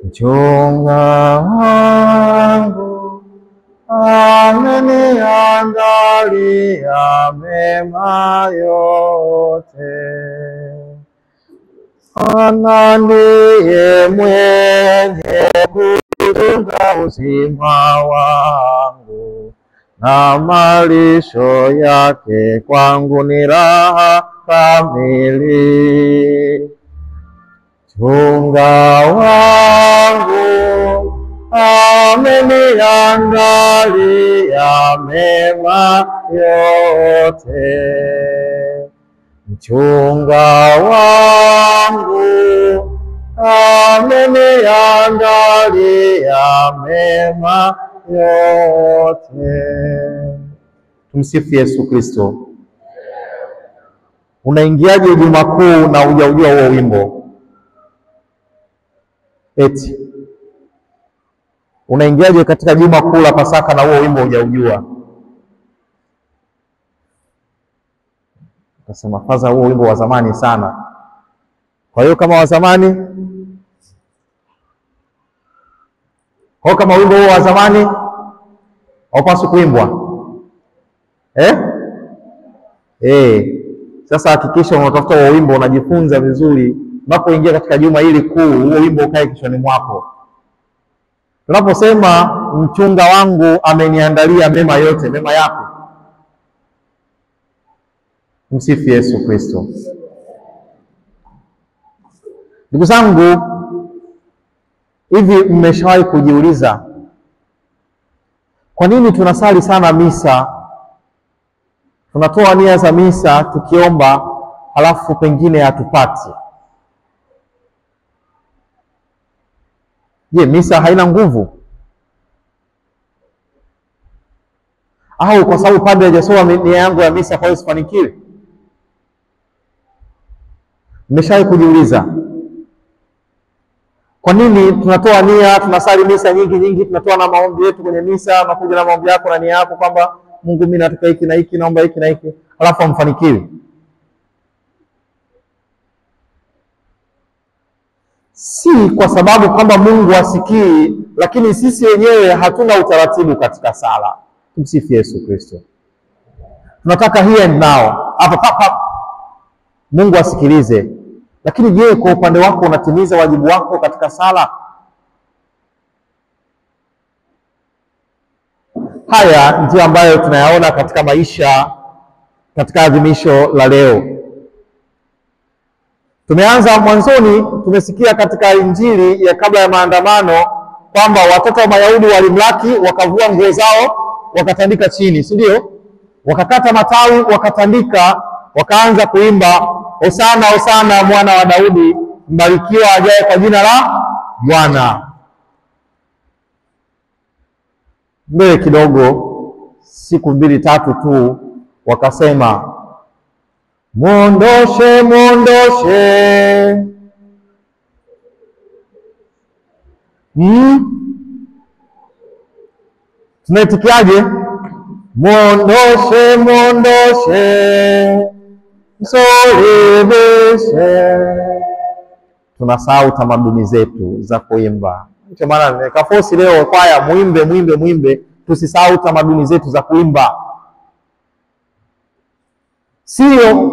Mchunga wangu ameniandalia mema yote. Bwana ndiye mwenye kutunza uzima wangu, na malisho yake kwangu ni raha kamili. Mchunga wangu ameniandalia mema yote. Mchunga wangu ameniandalia mema yote. Tumsifu Yesu Kristo. Unaingiaje Juma Kuu na hujaujua huo wimbo? Eti unaingiaje katika Juma Kuu la Pasaka na huo wimbo hujaujua? Nasema faza, huo wimbo wa zamani sana. Kwa hiyo kama wa zamani, kama wimbo huo wa zamani haupaswi kuimbwa. Sasa hakikisha unatafuta huo wimbo, unajifunza vizuri. Unapoingia katika juma hili kuu, huo wimbo ukae kichwani mwako. Tunaposema mchunga wangu ameniandalia mema yote, mema yapi? Msifu Yesu Kristo. Ndugu zangu, hivi mmeshawahi kujiuliza kwa nini tunasali sana misa, tunatoa nia za misa tukiomba, halafu pengine hatupati? Je, misa haina nguvu? Au kwa sababu padre hajasoma nia yangu ya misa kwa hiyo sifanikiwe? Mmeshawahi kujiuliza kwa nini tunatoa nia, tunasali misa nyingi, tunatoa na maombi yetu kwenye misa, unakuja na maombi yako na nia yako kwamba Mungu mimi nataka hiki na hiki, naomba hiki na hiki, halafu hamfanikiwi? Si kwa sababu kwamba Mungu asikii, lakini sisi wenyewe hatuna utaratibu katika sala. Tumsifu Yesu Kristo. Tunataka here and now, hapa papa Mungu asikilize. Lakini je, kwa upande wako unatimiza wajibu wako katika sala? Haya ndio ambayo tunayaona katika maisha, katika adhimisho la leo. Tumeanza mwanzoni, tumesikia katika Injili ya kabla ya maandamano kwamba watoto wa Mayahudi walimlaki, wakavua nguo zao, wakatandika chini, si ndio? Wakakata matawi, wakatandika, wakaanza kuimba Hosana, Hosana mwana wa Daudi, mbarikiwa ajaye kwa jina la Bwana. Mbele kidogo, siku 2-3 tu, wakasema Mwondoshe, mwondoshe. Tunaitikiaje? Mwondoshe, mwondoshe, msolebeshe. Tunasahau tamaduni zetu za kuimba. Ndio maana nikafosi leo kwaya muimbe, tusisahau tamaduni zetu za kuimba. Sio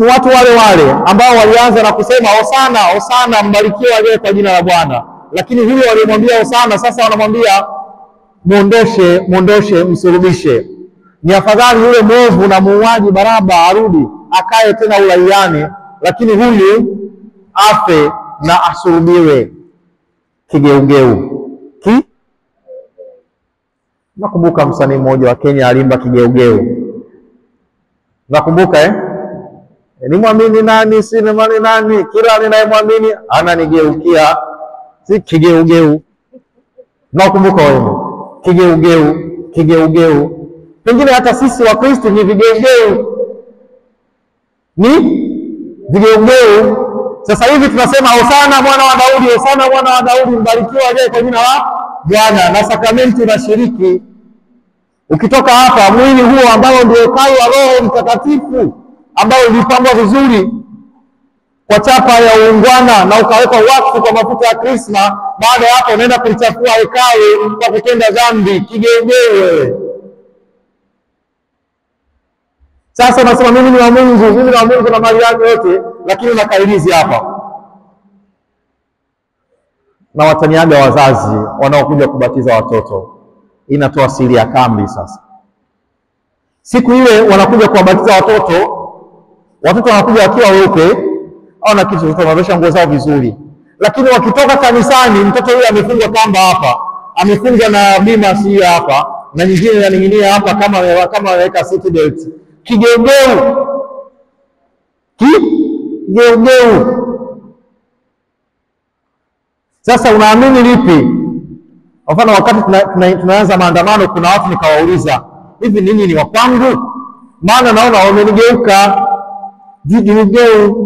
watu wale ambao walianza na kusema Hosana, Hosana mbarikiwa aliye kwa jina la Bwana. Lakini huyo walimwambia Hosana, sasa wanamwambia mwondoshe, mwondoshe, msulubishe. Ni afadhali yule mwovu na muuaji Baraba arudi akae tena ulaiani, lakini huyu afe na asulubiwe kigeugeu. Nakumbuka msanii mmoja wa Kenya alimba kigeugeu. Nakumbuka ni mwamini nani, si mwamini nani, kila ninayemwamini ananigeukia. Si kigeugeu. Nakumbuka wewe. Kigeugeu. Pengine hata sisi wa Kristo ni vigeugeu. Ni vigeugeu. Sasa hivi tunasema Hosana mwana wa Daudi, Hosana mwana wa Daudi, mbarikiwa ajaye kwa jina la Bwana, na sakramenti unashiriki. Ukitoka hapa, mwili huo ambao ndio hekalu la Roho Mtakatifu, ambao ulipambwa vizuri, kwa chapa ya uungwana na ukaweka wakfu kwa mafuta ya Krisma, baada ya hapo unaenda kulichafua hekalu kwa kutenda dhambi. Kigeugeu wewe. Sasa unasema mimi ni wa Mungu na mali yangu yote, lakini unakailizi hapa. Na wataniaga wazazi wanaokuja kubatiza watoto. Inatoa siri ya kambi sasa. Siku ile wanakuja kuwabatiza watoto wanakuja wakiwa weupe au na kitu wanavesha nguo zao vizuri. Lakini wakitoka kanisani, mtoto yule amefungwa kamba hapa, amefungwa na bima si hapa, na nyingine inaning'inia hapa kama anaweka seat belt. Kigeugeu. Kigeugeu. Sasa unaamini lipi? Kwa mfano wakati tunaanza maandamano, kuna watu nikawauliza, hivi nini ni wa kwangu? Maana naona wamenigeuka. Vigeugeu.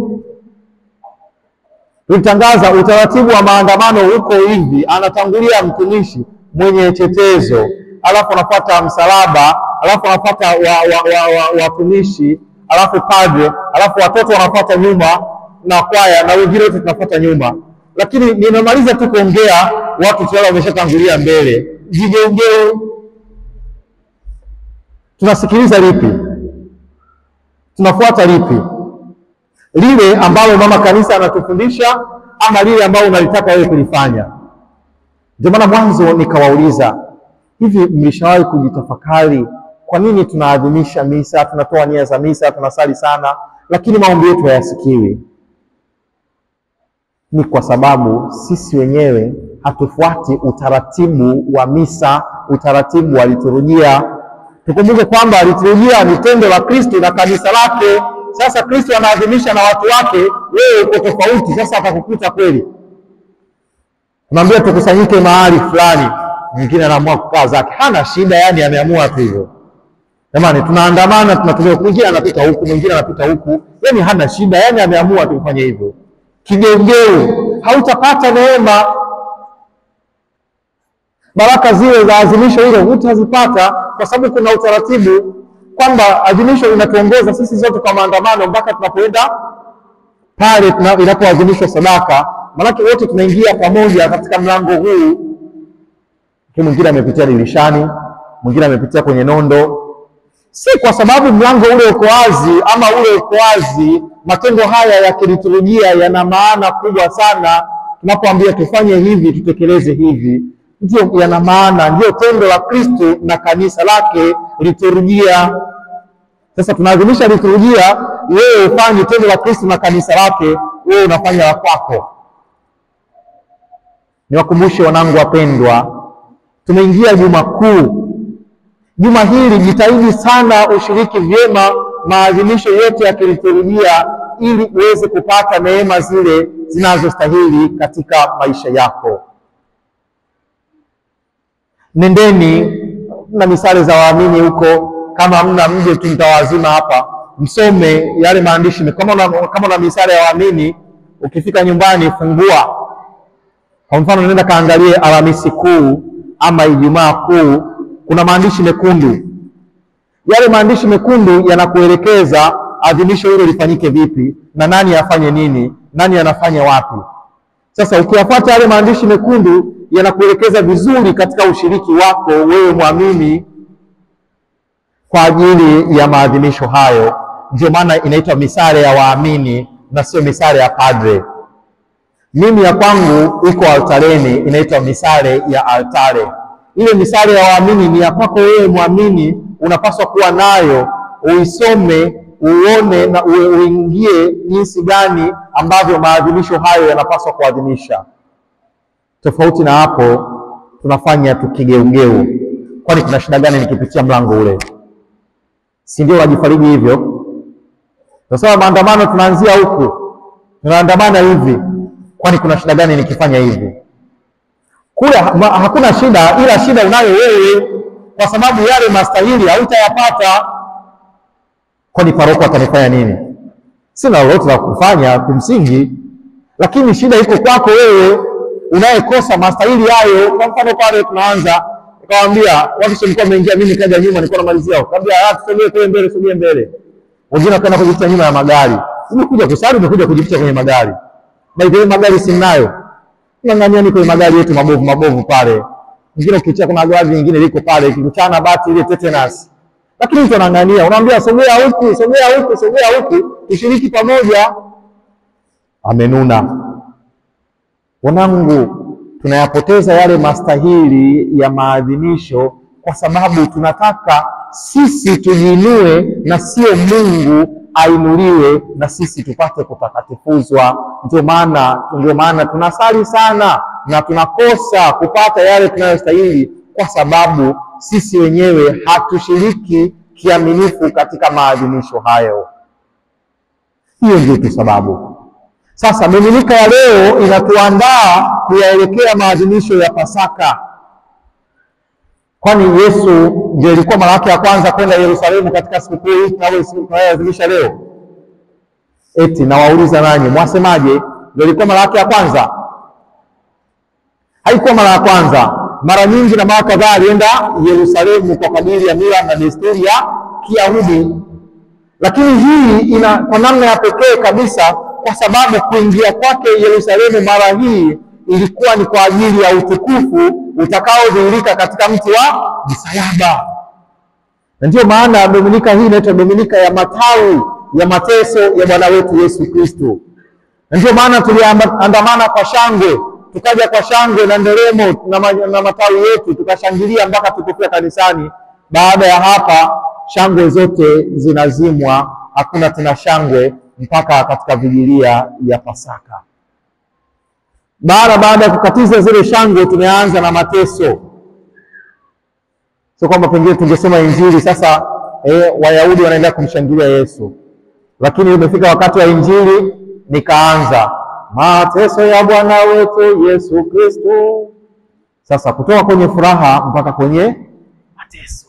Tulitangaza utaratibu wa maandamano huko hivi, anatangulia mtumishi mwenye chetezo, alafu anafuata msalaba, alafu anafuata watumishi, alafu padre, alafu watoto wanafuata nyuma na kwaya, na wengine wote tunafuata nyuma. Lakini ninamaliza tu kuongea, watu tayari wameshatangulia mbele. Vigeugeu. Tunasikiliza lipi? Tunafuata lipi? Lile ambalo mama kanisa anatufundisha ama lile ambalo unalitaka wewe kulifanya? Ndio maana mwanzo nikawauliza, hivi mlishawahi kujitafakari kwa nini tunaadhimisha misa, tunatoa nia za misa, tunasali sana, lakini maombi yetu hayasikiwi? Ni kwa sababu sisi wenyewe hatufuati utaratibu wa misa, utaratibu wa liturujia. Tukumbuke kwamba liturujia ni tendo la Kristo na kanisa lake. Sasa Kristo anaadhimisha na watu wake, wewe uko tofauti. Sasa atakukuta kweli? Tunamwambia tukusanyike mahali fulani, mwingine anaamua kukaa zake, hana shida, yani ameamua tu hivyo. Jamani, tunaandamana, tunatokea, mwingine anapita huku, mwingine anapita huku, yani hana shida, yani ameamua tu kufanya hivyo. Kigeugeu. Hautapata neema. Baraka zile za adhimisho hilo hutazipata, kwa sababu kuna utaratibu kwamba adhimisho linatuongoza sisi zote kwa maandamano mpaka tunapoenda pale inapoadhimishwa sadaka. Maana wote tunaingia pamoja katika mlango huu. Mwingine amepitia dirishani, mwingine amepitia kwenye nondo. Si kwa sababu mlango ule uko wazi ama ule uko wazi. Matendo haya ya kiliturujia yana maana kubwa sana. Tunapoambia tufanye hivi, tutekeleze hivi, ndio yana maana, ndio tendo la Kristo na kanisa lake, liturujia. Sasa tunaadhimisha liturujia, wewe ufanye tendo la Kristo na kanisa lake, wewe unafanya la kwako. Niwakumbushe wanangu wapendwa, tumeingia Juma Kuu. Juma hili jitahidi sana ushiriki vyema maadhimisho yote ya kiliturujia, ili uweze kupata neema zile zinazostahili katika maisha yako. Nendeni na misale za waamini huko, kama mna mje tu mtawazima hapa, msome yale maandishi. Kama una misale ya waamini, ukifika nyumbani fungua. Kwa mfano nenda kaangalie Alhamisi Kuu ama Ijumaa Kuu, kuna maandishi mekundu. Yale maandishi mekundu yanakuelekeza adhimisho hilo lifanyike vipi na nani afanye nini, nani anafanya wapi. Sasa ukiyafuata yale maandishi mekundu, yanakuelekeza vizuri katika ushiriki wako wewe muamini kwa ajili ya maadhimisho hayo. Ndio maana inaitwa misale ya waamini na sio misale ya padre. Mimi ya kwangu iko altareni, inaitwa misale ya altare. Ile misale ya waamini ni ya kwako wewe muamini, unapaswa kuwa nayo, uisome, uone na uingie jinsi gani ambavyo maadhimisho hayo yanapaswa kuadhimisha. Tofauti na hapo, tunafanya tukigeugeu. Kwani kuna shida gani nikipitia mlango ule? Si ndio wajifariji hivyo? Sasa maandamano tunaanzia huku, tunaandamana hivi. Kwani kuna shida gani nikifanya hivi? Kule hakuna shida, ila shida unayo wewe, kwa sababu yale mastahili hautayapata. Kwani paroko atanifanya nini? Sina lolote la kufanya kimsingi, lakini shida iko kwako wewe unayekosa mastahili hayo. Kwa mfano pale tunaanza, nikamwambia watu sio mko wameingia, mimi kaja nyuma, nilikuwa namalizia. Kabla ya tusogee kule mbele, sogea mbele. Wengine wakaenda kujitia nyuma ya magari. umekuja kusali, umekuja kujificha kwenye magari. Bali magari si nayo. Ng'ang'aniani kwenye magari yetu mabovu pale. Mwingine ukichia kuna gari nyingine liko pale ikikuchana bati ile tetanus. Lakini mtu anang'ania, unamwambia sogea huku, sogea huku, sogea huku, tushiriki pamoja. Amenuna. Wanangu, tunayapoteza yale mastahili ya maadhimisho kwa sababu tunataka sisi tujiinue na sio Mungu ainuliwe na sisi tupate kutakatifuzwa. Ndio maana tunasali sana na tunakosa kupata yale tunayostahili kwa sababu sisi wenyewe hatushiriki kiaminifu katika maadhimisho hayo. Hiyo ndio tu sababu. Sasa Dominika ya leo inatuandaa kuyaelekea maadhimisho ya Pasaka. Kwani Yesu ndiye ilikuwa mara yake ya kwanza kwenda Yerusalemu katika sikukuu hii tunayoadhimisha leo? Eti nawauliza nanyi, mwasemaje? Ndio ilikuwa mara yake ya kwanza? Haikuwa mara ya kwanza. Mara nyingi na mara kadhaa alienda Yerusalemu kwa kadiri ya mila na desturi ya Kiyahudi. Lakini hii kwa namna ya pekee kabisa kwa sababu kuingia kwake Yerusalemu mara hii ilikuwa ni kwa ajili ya utukufu utakaodhihirika katika mti wa msalaba. Na ndio maana Dominika hii inaitwa Dominika ya matawi ya mateso ya Bwana wetu Yesu Kristo. Na ndio maana tuliandamana kwa shangwe, tukaja kwa shangwe na nderemo na matawi yetu, tukashangilia mpaka tukafika kanisani. Baada ya hapa shangwe zote zinazimwa, hakuna tena shangwe mpaka katika vigilia ya Pasaka. Baada ya kukatiza zile shangwe tumeanza na mateso. Sio kwamba pengine tungesema Injili sasa Wayahudi wanaendelea kumshangilia Yesu. Lakini umefika wakati wa Injili nikaanza mateso ya Bwana wetu Yesu Kristo. Sasa kutoka kwenye furaha mpaka kwenye mateso.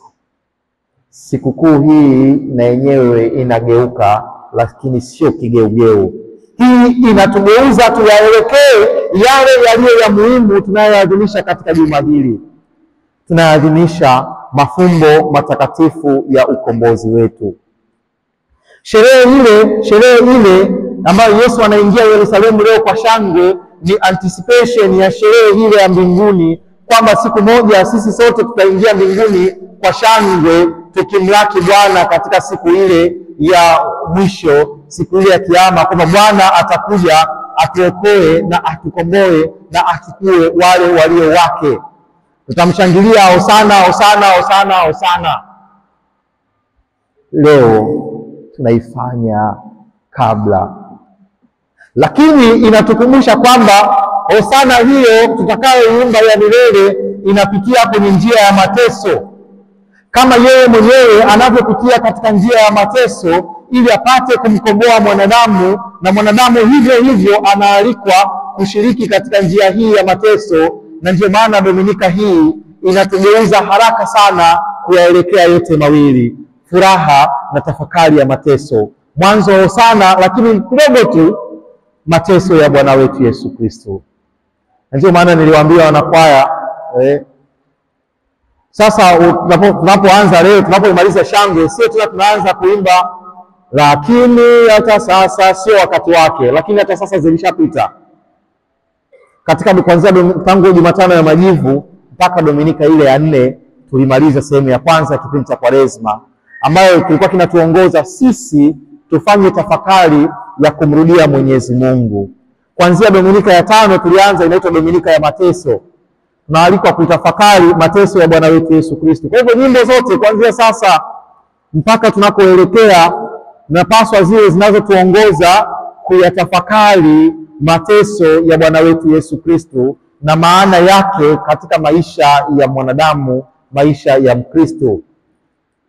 Sikukuu hii na yenyewe inageuka, lakini sio kigeugeu. Hii inatugeuza tuyaelekee yale yaliyo ya muhimu tunayoadhimisha katika juma hili. Tunaadhimisha mafumbo matakatifu ya ukombozi wetu. Sherehe ile ambayo Yesu anaingia Yerusalemu leo kwa shangwe ni anticipation ya sherehe ile ya mbinguni, kwamba siku moja sisi sote tutaingia mbinguni kwa shangwe tukimlaki Bwana katika siku ile ya mwisho, siku ile ya kiyama, kwamba Bwana atakuja atuokoe na atukomboe na atukue wale walio wake. Tutamshangilia hosana, hosana, hosana, hosana. Leo tunaifanya kabla, lakini inatukumbusha kwamba hosana hiyo tutakayoimba ya milele inapitia kwenye njia ya mateso, kama yeye mwenyewe anavyopitia katika njia ya mateso ili apate kumkomboa mwanadamu, na mwanadamu hivyo hivyo anaalikwa kushiriki katika njia hii ya mateso. Na ndio maana Dominika hii inatugeuza haraka sana kuyaelekea yote mawili, furaha na tafakari ya mateso. Mwanzo sana, lakini kidogo tu mateso ya Bwana wetu Yesu Kristo. Na ndio maana niliwaambia wanakwaya sasa tunapoanza leo, tunapomaliza shangwe, sio tunaanza kuimba lakini hata sasa, sio wakati wake, lakini hata sasa zilishapita. Katika kuanzia tangu Jumatano ya Majivu mpaka Dominika ile ya 4 tulimaliza sehemu ya kwanza kipindi cha Kwaresma, ambayo kilikuwa kinatuongoza sisi tufanye tafakari ya kumrudia Mwenyezi Mungu. Kuanzia Dominika ya 5 tulianza inaitwa Dominika ya mateso. Tunaalikwa kutafakari mateso ya Bwana wetu Yesu Kristo. Kwa hivyo nyimbo zote kuanzia sasa mpaka tunakoelekea napaswa zile zinazotuongoza kuyatafakari mateso ya Bwana wetu Yesu Kristo na maana yake katika maisha ya mwanadamu, maisha ya Mkristo.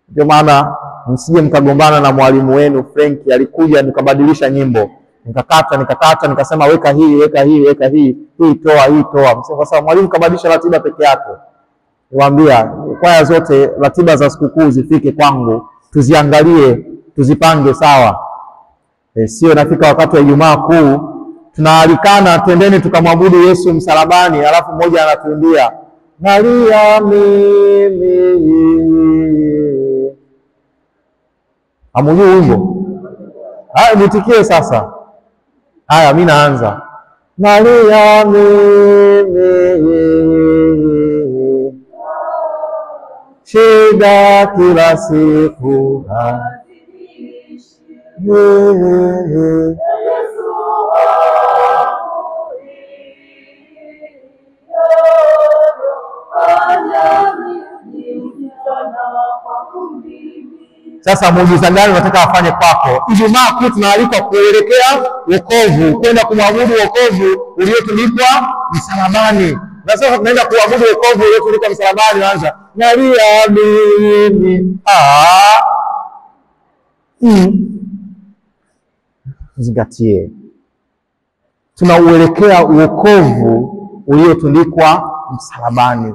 Ndio maana msije mkagombana na mwalimu wenu Frank, alikuja nikabadilisha nyimbo, nikakata nikasema weka hii, hii toa. Kwa sababu mwalimu kabadilisha ratiba peke yake. Niwaambia kwaya zote ratiba za sikukuu zifike kwangu, tuziangalie, tuzipange sawa. Sio nafika wakati wa Ijumaa Kuu tunaalikana twendeni tukamwabudu Yesu msalabani, alafu mmoja anatuimbia Maria mimi. Hamujui wimbo? Haya, mwitikie sasa. Haya, mimi naanza. Maria mimi shida kila siku Sasa muujiza gani unataka afanye kwako? Ijumaa Kuu tunaalikwa kuelekea wokovu, kwenda kumwabudu wokovu uliotulikwa msalabani. Na sasa tunaenda kuabudu wokovu uliotulikwa msalabani. Anza Maria mimi. Zingatie, tunauelekea wokovu uliotulikwa msalabani,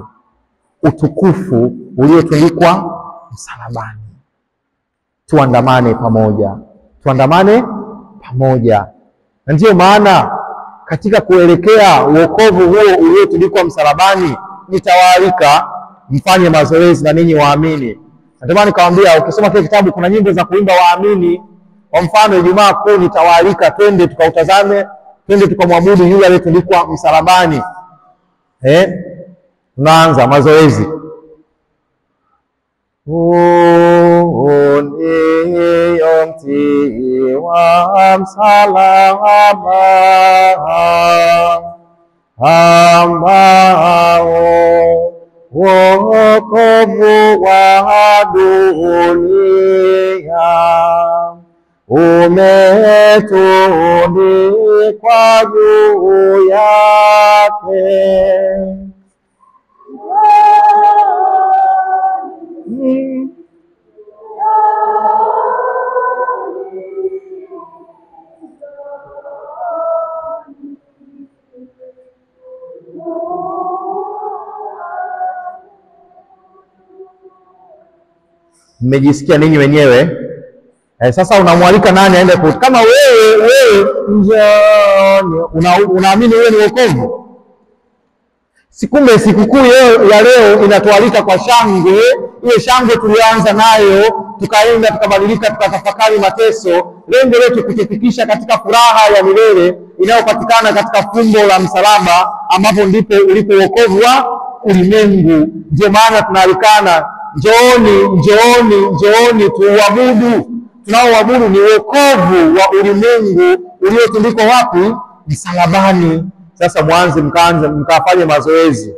utukufu uliotulikwa msalabani. Tuandamane pamoja, tuandamane pamoja. Na ndiyo maana katika kuelekea wokovu huo uliotulikwa msalabani, nitawaalika mfanye mazoezi na ninyi waamini. Ndio nikamwambia, ukisoma kile kitabu kuna nyimbo za kuimba waamini. Kwa mfano, Ijumaa Kuu nitawaalika twende tukautazame, twende tukamwabudu yule aliyetulikwa msalabani. Tunaanza mazoezi. Mti wa msalaba ambao wokovu wa dunia umetundikwa juu yake. Mmejisikia ninyi wenyewe? Sasa unamwalika nani aende kama wewe njoni, unaamini wewe ni wokovu? Sikumbe sikukuu ya leo inatualika kwa shangwe. Ile shangwe tulianza nayo, tukaenda tukabadilika, tukatafakari mateso. Lengo letu kutufikisha katika furaha ya milele inayopatikana katika fumbo la msalaba, ambapo ndipo ulipo wokovu wa ulimwengu. Ndio maana tunaalikana, njooni tuuabudu. Tunaoabudu ni wokovu wa ulimwengu uliotundikwa wapi? Msalabani. Sasa mwanze mkafanye mazoezi.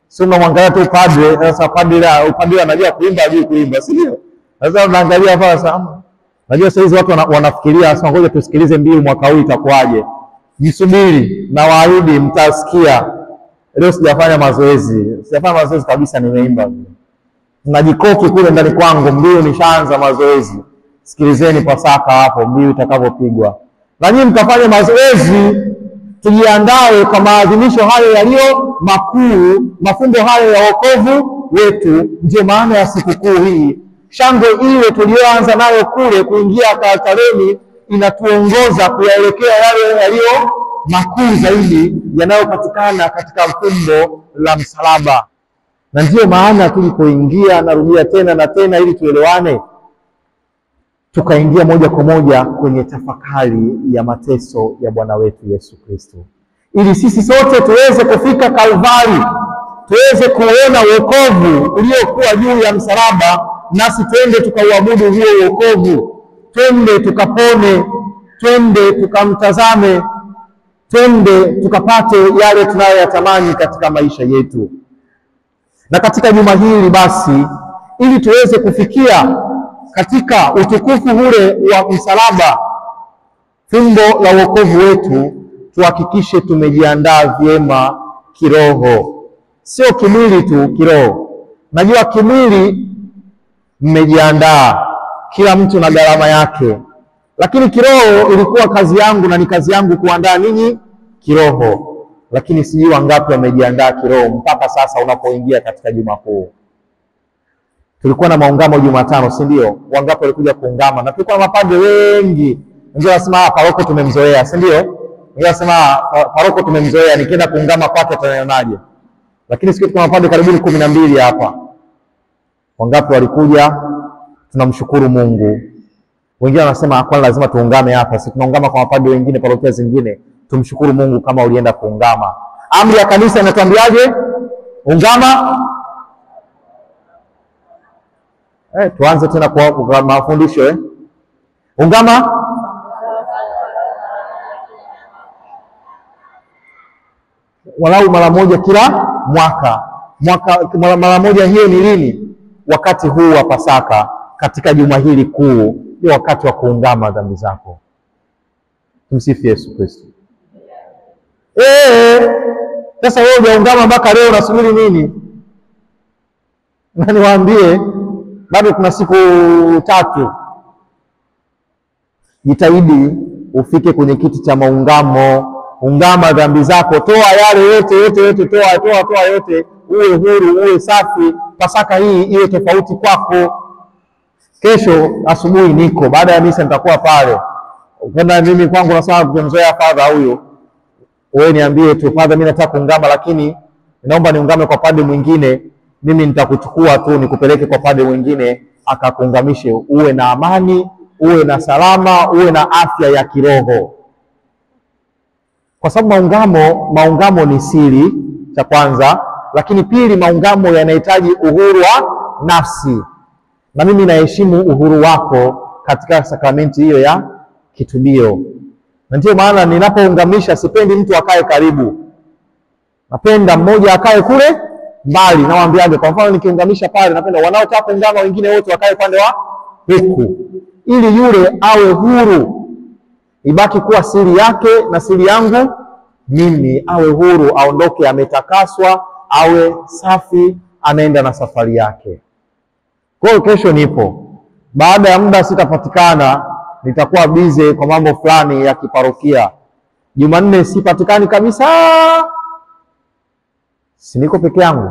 Sio mwangalia tu padre. Sasa padre anajua kuimba, hajui kuimba, si ndio? Sasa unaangalia hapa sasa. Najua sasa hizi watu wanafikiria sasa, ngoja tusikilize mbiu mwaka huu itakuwaje. Jisubiri, na waahidi mtasikia. Leo sijafanya mazoezi kabisa, nimeimba. Najikoki kule ndani kwangu, mbiu nishaanza mazoezi. Sikilizeni Pasaka hapo mbiu itakapopigwa. Na nyinyi mkafanye mazoezi, tujiandae kwa maadhimisho hayo yaliyo makuu, mafumbo hayo ya wokovu wetu. Ndio maana ya sikukuu hii. Shangwe ile tulioanza nayo kule kuingia altareni inatuongoza kuyaelekea yale yaliyo makuu zaidi yanayopatikana katika fumbo la msalaba. Na ndiyo maana tulipoingia, narudia tena na tena ili tuelewane, tukaingia moja kwa moja kwenye tafakari ya mateso ya Bwana wetu Yesu Kristo, ili sisi sote tuweze kufika Kalvari, tuweze kuona wokovu uliokuwa juu ya msalaba, nasi twende tukauabudu huo wokovu, twende tukapone, twende tukamtazame, twende tukapate yale tunayoyatamani katika maisha yetu. Na katika juma hili basi, ili tuweze kufikia katika utukufu ule wa msalaba, fumbo la wokovu wetu, tuhakikishe tumejiandaa vyema kiroho. Sio kimwili tu, kiroho. Najua kimwili mmejiandaa, kila mtu na gharama yake. Lakini kiroho ilikuwa kazi yangu na ni kazi yangu kuandaa ninyi kiroho. Lakini sijui wangapi wamejiandaa kiroho mpaka sasa unapoingia katika Juma Kuu. Tulikuwa na maungamo Jumatano, si ndio? Wangapi walikuja kuungama? Na tulikuwa na mapadre wengi. Wengine wanasema paroko tumemzoea, si ndio? Wengine wanasema paroko tumemzoea, nikienda kuungama kwake tunaonaje? Lakini siku tuna mapadre karibuni 12 hapa. Wangapi walikuja? Tunamshukuru Mungu. Wengine wanasema kwani lazima tuungame hapa? Si tunaungama kwa mapadri wengine, parokia zingine. Tumshukuru Mungu kama ulienda kuungama. Amri ya kanisa inatuambiaje? Ungama. Tuanze tena kwa mafundisho Ungama. Walau mara moja kila mwaka. Mara moja hiyo ni lini? Wakati huu wa Pasaka, katika juma hili kuu, ni wakati wa kuungama dhambi zako. Tumsifu Yesu Kristo. Sasa wewe hujaungama mpaka leo, unasubiri nini? Na niwaambie bado kuna siku 3. Jitahidi ufike kwenye kiti cha maungamo. Ungama dhambi zako, toa yale yote, toa yote, uwe huru, uwe safi. Pasaka hii iwe tofauti kwako. Kesho asubuhi niko, baada ya misa nitakuwa pale. Ukenda mimi kwangu na sawa kumzoea father huyo, wewe niambie tu, father mimi nataka kuungama, lakini naomba niungame kwa padre mwingine. Mimi nitakuchukua tu nikupeleke kwa padre mwingine akakuungamishe, uwe na amani, uwe na salama, uwe na afya ya kiroho. Kwa sababu maungamo ni siri, cha kwanza. Lakini pili, maungamo yanahitaji uhuru wa nafsi, na mimi naheshimu uhuru wako katika sakramenti hiyo ya kitubio. Na ndio maana ninapoungamisha sipendi mtu akae karibu, napenda mmoja akae kule mbali. Nawaambiaje, kwa mfano nikiungamisha pale, napenda wanaotaka kuungama wengine wote wakae upande wa huku, ili yule awe huru, ibaki kuwa siri yake na siri yangu mimi. Awe huru, aondoke ametakaswa, awe safi, anaenda na safari yake. Kwa hiyo kesho nipo, baada ya muda sitapatikana, nitakuwa bize kwa mambo fulani ya kiparokia. Jumanne sipatikani kabisa, si niko peke yangu.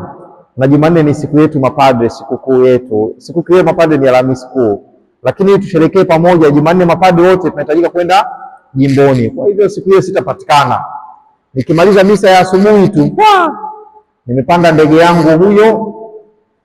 Na Jumanne ni siku yetu mapadre, sikukuu yetu. Sikukuu ya mapadre ni Alhamisi Kuu, lakini tusherekee pamoja. Jumanne mapadre wote tunahitajika kwenda jimboni. Kwa hivyo siku hiyo sitapatikana. Nikimaliza misa ya asubuhi tu, nimepanda ndege yangu huyo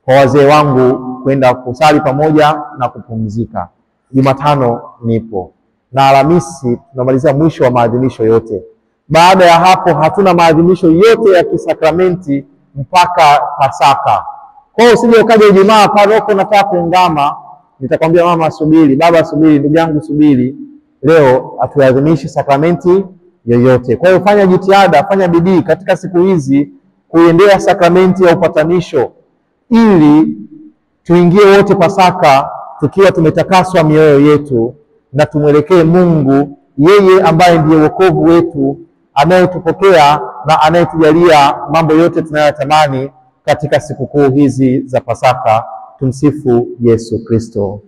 kwa wazee wangu kwenda kusali pamoja na kupumzika. Jumatano nipo, na Alhamisi tunamaliza mwisho wa maadhimisho yote. Baada ya hapo hatuna maadhimisho yote ya kisakramenti mpaka Pasaka. Kwa hiyo usije ukaja Ijumaa paroko nataka kuungama, nitakwambia mama subiri, baba subiri, ndugu yangu subiri, leo hatuadhimishi sakramenti yoyote. Kwa hiyo fanya jitihada, fanya bidii katika siku hizi kuendea sakramenti ya upatanisho, ili tuingie wote Pasaka tukiwa tumetakaswa mioyo yetu, na tumwelekee Mungu, yeye ambaye ndiye wokovu wetu, anayetupokea na anayetujalia mambo yote tunayotamani katika sikukuu hizi za Pasaka. Tumsifu Yesu Kristo.